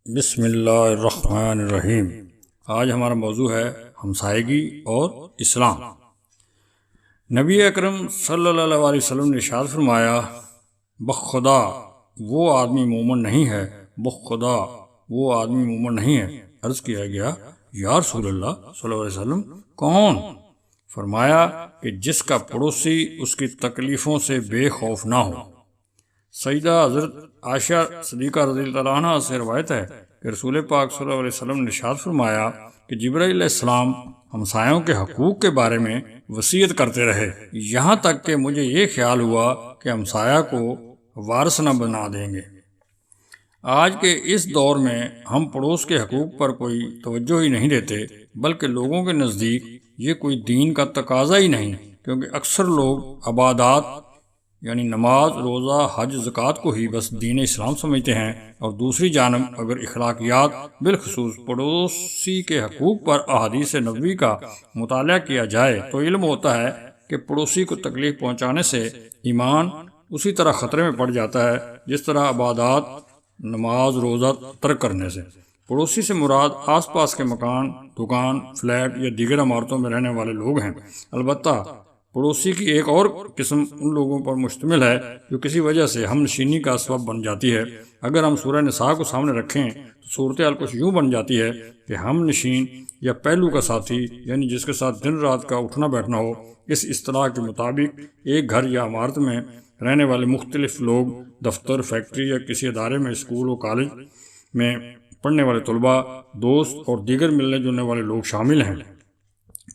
بسم اللہ الرحمن الرحیم۔ آج ہمارا موضوع ہے ہمسائیگی اور اسلام۔ نبی اکرم صلی اللہ علیہ وسلم نے ارشاد فرمایا، بخدا وہ آدمی مومن نہیں ہے، بخدا وہ آدمی مومن نہیں ہے۔ عرض کیا گیا، یا رسول اللہ صلی اللہ علیہ وسلم کون؟ فرمایا کہ جس کا پڑوسی اس کی تکلیفوں سے بے خوف نہ ہو۔ سیدہ حضرت عائشہ صدیقہ رضی اللہ عنہ سے روایت ہے کہ رسول پاک صلی اللہ علیہ وسلم نے ارشاد فرمایا کہ جبرائیل علیہ السلام ہمسایوں کے حقوق کے بارے میں وصیت کرتے رہے، یہاں تک کہ مجھے یہ خیال ہوا کہ ہمسایہ کو وارث نہ بنا دیں گے۔ آج کے اس دور میں ہم پڑوس کے حقوق پر کوئی توجہ ہی نہیں دیتے، بلکہ لوگوں کے نزدیک یہ کوئی دین کا تقاضا ہی نہیں، کیونکہ اکثر لوگ عبادات یعنی نماز، روزہ، حج، زکوٰۃ کو ہی بس دین اسلام سمجھتے ہیں، اور دوسری جانب اگر اخلاقیات بالخصوص پڑوسی کے حقوق پر احادیث نبوی کا مطالعہ کیا جائے تو علم ہوتا ہے کہ پڑوسی کو تکلیف پہنچانے سے ایمان اسی طرح خطرے میں پڑ جاتا ہے جس طرح عبادات، نماز، روزہ ترک کرنے سے۔ پڑوسی سے مراد آس پاس کے مکان، دکان، فلیٹ یا دیگر عمارتوں میں رہنے والے لوگ ہیں۔ البتہ پڑوسی کی ایک اور قسم ان لوگوں پر مشتمل ہے جو کسی وجہ سے ہم نشینی کا سبب بن جاتی ہے۔ اگر ہم سورہ نساء کو سامنے رکھیں تو صورتحال کچھ یوں بن جاتی ہے کہ ہم نشین یا پہلو کا ساتھی، یعنی جس کے ساتھ دن رات کا اٹھنا بیٹھنا ہو، اس اصطلاح کے مطابق ایک گھر یا عمارت میں رہنے والے مختلف لوگ، دفتر، فیکٹری یا کسی ادارے میں، اسکول و کالج میں پڑھنے والے طلباء، دوست اور دیگر ملنے جلنے والے لوگ شامل ہیں۔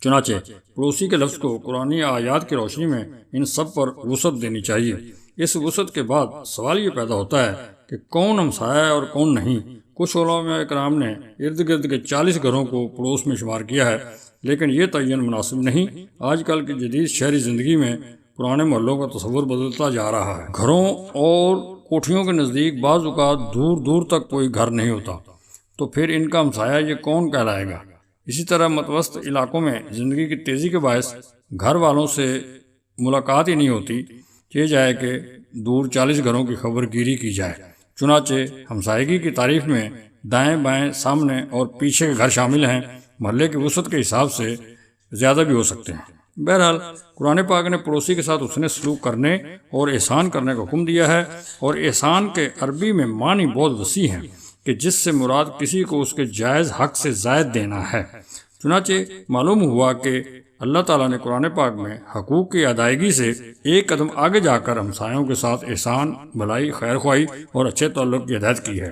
چنانچہ پڑوسی کے لفظ کو قرآنی آیات کی روشنی میں ان سب پر وسعت دینی چاہیے۔ اس وسعت کے بعد سوال یہ پیدا ہوتا ہے کہ کون ہمسایہ ہے اور کون نہیں۔ کچھ علماء کرام نے ارد گرد کے 40 گھروں کو پڑوس میں شمار کیا ہے، لیکن یہ تعین مناسب نہیں۔ آج کل کی جدید شہری زندگی میں پرانے محلوں کا تصور بدلتا جا رہا ہے۔ گھروں اور کوٹھیوں کے نزدیک بعض اوقات دور دور تک کوئی گھر نہیں ہوتا، تو پھر ان کا ہمسایہ یہ کون کہلائے گا؟ اسی طرح متوسط علاقوں میں زندگی کی تیزی کے باعث گھر والوں سے ملاقات ہی نہیں ہوتی، یہ جائے کہ دور 40 گھروں کی خبر گیری کی جائے۔ چنانچہ ہمسائیگی کی تعریف میں دائیں بائیں، سامنے اور پیچھے کے گھر شامل ہیں۔ محلے کی وسعت کے حساب سے زیادہ بھی ہو سکتے ہیں۔ بہرحال قرآن پاک نے پڑوسی کے ساتھ حسن سلوک کرنے اور احسان کرنے کا حکم دیا ہے، اور احسان کے عربی میں معنی بہت وسیع ہیں کہ جس سے مراد کسی کو اس کے جائز حق سے زائد دینا ہے۔ چنانچہ معلوم ہوا کہ اللہ تعالیٰ نے قرآن پاک میں حقوق کی ادائیگی سے ایک قدم آگے جا کر ہمسایوں کے ساتھ احسان، بھلائی، خیر خواہی اور اچھے تعلق کی ہدایت کی ہے۔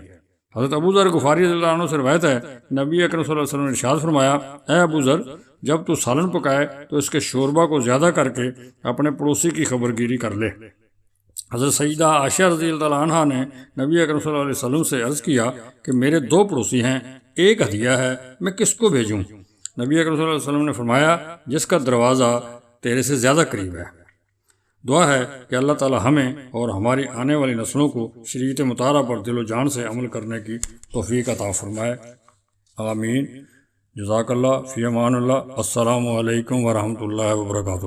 حضرت ابو ذر غفاری رضی اللہ عنہ سے روایت ہے، نبی اکرم صلی اللہ علیہ وسلم نے ارشاد فرمایا، اے ابو ذر، جب تو سالن پکائے تو اس کے شوربہ کو زیادہ کر کے اپنے پڑوسی کی خبر گیری کر لے۔ حضرت سیدہ عائشہ رضی اللہ عنہ نے نبی اکرم صلی اللہ علیہ وسلم سے عرض کیا کہ میرے 2 پڑوسی ہیں، ایک ہدیہ ہے، میں کس کو بھیجوں؟ نبی اکرم صلی اللہ علیہ وسلم نے فرمایا، جس کا دروازہ تیرے سے زیادہ قریب ہے۔ دعا ہے کہ اللہ تعالی ہمیں اور ہماری آنے والی نسلوں کو شریعت مطالعہ پر دل و جان سے عمل کرنے کی توفیق عطا فرمائے، آمین۔ جزاک اللہ، فی امان اللہ، السلام علیکم ورحمۃ اللہ وبرکاتہ۔